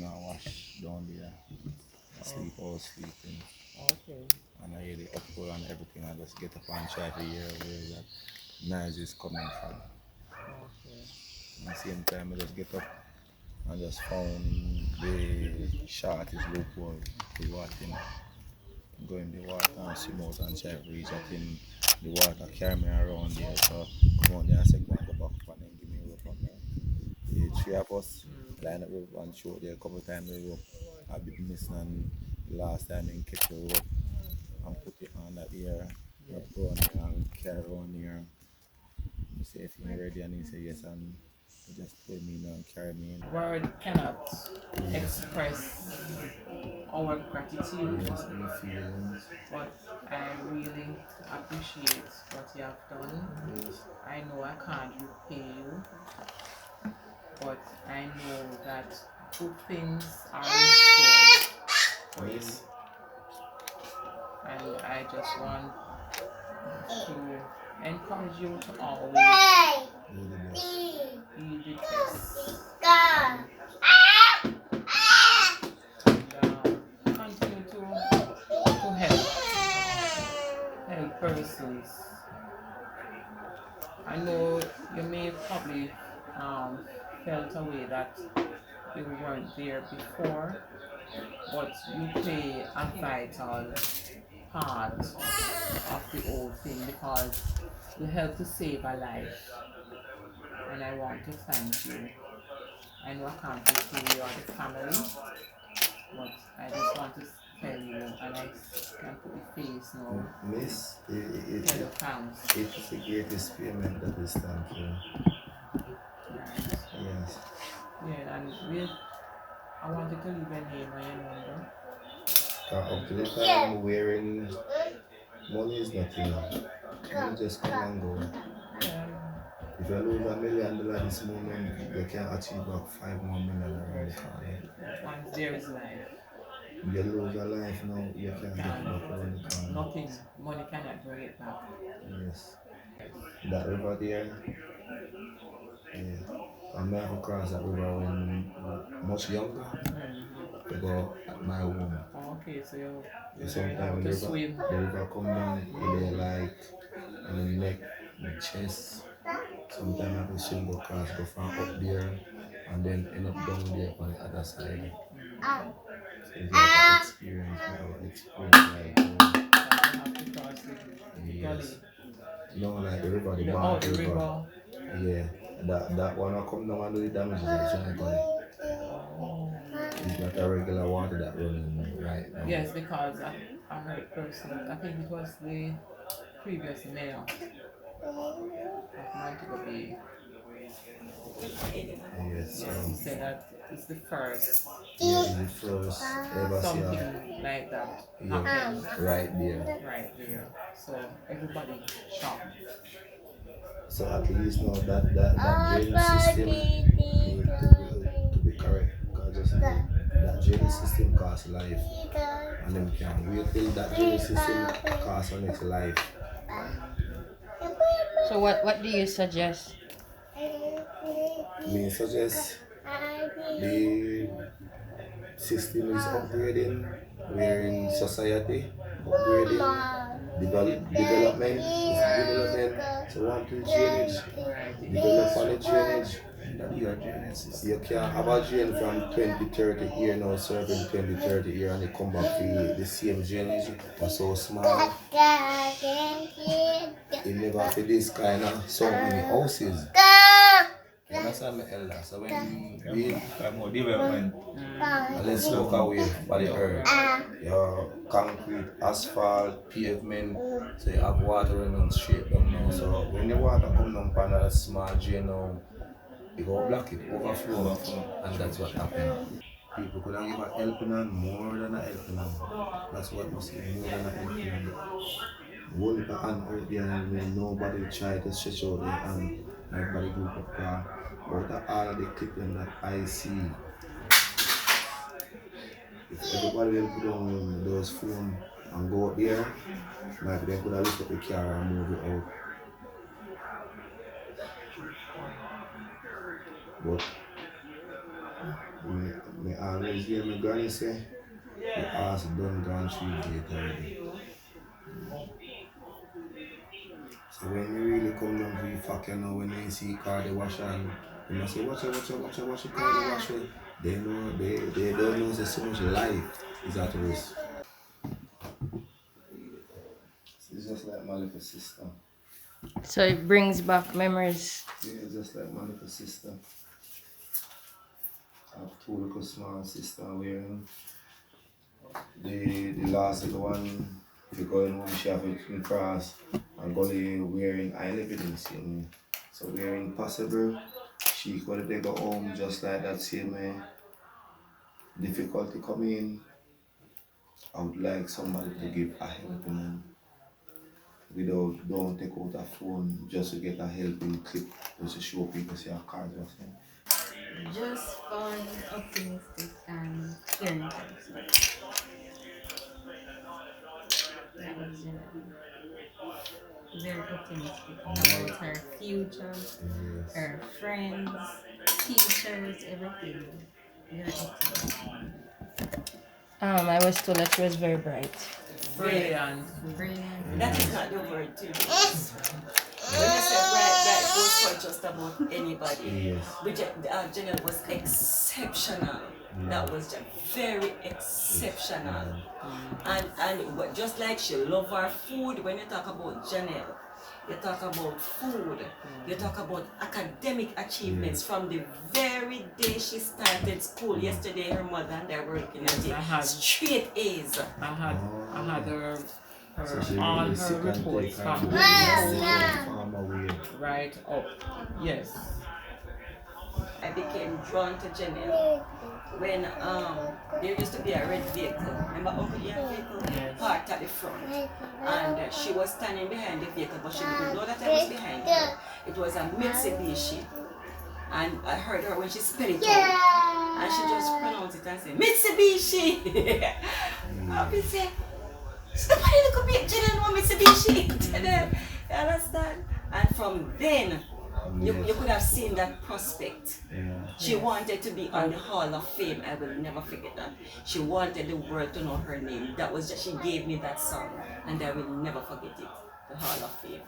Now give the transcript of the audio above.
not wash down there. I sleep, I was sleeping. Okay. And I hear the uproar and everything. I just get up and try to hear where that noise is coming from. Okay. At the same time, I just get up and just found the shortest loophole to water him. Go in the water and swim out and try to reach. I think the water carry me around there. So come on there and say, go and go back up and then give me a rope on there. The three of us line up rope and show there a couple of times the rope. I've been missing and the last time I catch the rope and put it on that ear. I Yes. put on there and carry on here. I say if you're ready and he say yes and he just pull me in and carry me in. Word cannot express our gratitude, Yes, and the feelings. but I really appreciate what you have done. Yes. I know I can't repay you, but I know that good things are restored for you. Yes. And I just want to encourage you to always Do the best. be the best. And continue to help persons. I know you may probably felt a way that you weren't there before, but you play a vital part of the whole thing because you help to save a life. And I want to thank you. I know I can't say you are the family, but I just want to tell you, and I can put the face now, Miss, tell your thanks. it's the greatest payment that is thank you. Right. Yes. Yeah, and I wanted to leave your name and your number. Up to the time wearing money is nothing. You just come and go. Yeah. If you lose $1 million this moment, you can achieve back $5 more around the corner. Once there is life, You lose a life now, you can get it back around the corner. nothing, money cannot bring it back. Yes. That river there, yeah. I may have crossed that river when much younger. To go at my home. Okay, so you Sometimes to the river come down in there like in the neck, the chest. Sometimes I can swim go across, go from up there and then end up down there on the other side. So it's like an experience, yes. No, like the river, the Mark river. Yeah, that one will come down and do the damage is a giant gully. It's not a regular water that running right now. Yes, because I heard person, I think it was the previous mayor of Montego Bay. Yes, Yes, he said that it's the first. Yeah, it's the first ever Something like that happened. Right there. Right there. So everybody shocked. So at least now that drainage system need to be correct. Because just that drainage system costs life. And then can wait till that drainage system costs our next life. So what do you suggest? Me suggest the system is upgrading, we're in society, upgrading, development, so one to drainage, develop on the drainage. You can have a drain from 20-30 year now serving 20-30 year and they come back for the same drainage was so small. It never for this kind of so many houses. You understand me, elder? So when we more development, let's look away by the earth. Your concrete, asphalt, pavement, so you have water running straight down now. So when the water come down from a small drain now, you go block it, overflow, and that's what happened. People could have given a helping hand more than a helping hand. That's what we say, more than a helping hand. One hand out there and when nobody try to stretch out their hand, everybody group up car. Out of all of the equipment that I see, if everybody will put on those phone and go out there, like they could have lift up the car and move it out. But Me always hear my granny say, the ass done gone through gate already. So when you really come down to the fact, you know, when you see car the wash and you must say, watch your car the wash well. They know, they don't know there's so much life is at risk. It's just like my little sister. So it brings back memories. Yeah, just like my little sister. I have two little small sisters wearing the last little one. If you go in home, she have it in cross and go wearing I live in the same way. So wearing possible, she could they go home just like that same way. Difficulty come in. I would like somebody to give a helping hand. Without don't take out a phone just to get a helping clip just to show people see a card or something. Just fun, optimistic, and caring person. That was Jenell. Very optimistic about her future, her friends, teachers, everything. Very optimistic. I was told that she was very bright. Brilliant. Brilliant. That is not the word to use. When you say bright, that goes for just about anybody. Yes. But Jenell was exceptional. That was just very exceptional. And just like she loved her food, when you talk about Jenell, you talk about food, you talk about academic achievements from the very day she started school. Yesterday her mother and I were looking at it. Straight A's. I had her So she all really her sick and reports take from her farm away. right up. Yes. I became drawn to Jenell when there used to be a red vehicle. Remember Uncle Ian's vehicle? Yes. Parked at the front. And she was standing behind the vehicle, but she didn't know that I was behind her. It was a Mitsubishi. And I heard her when she spelled it out. And she just pronounced it and said, Mitsubishi! I said, somebody look up at Jenell no Mitsubishi! You understand? And from then, you could have seen that prospect. She wanted to be on the Hall of Fame. I will never forget that. She wanted the world to know her name. That was just, she gave me that song. And I will never forget it. The Hall of Fame.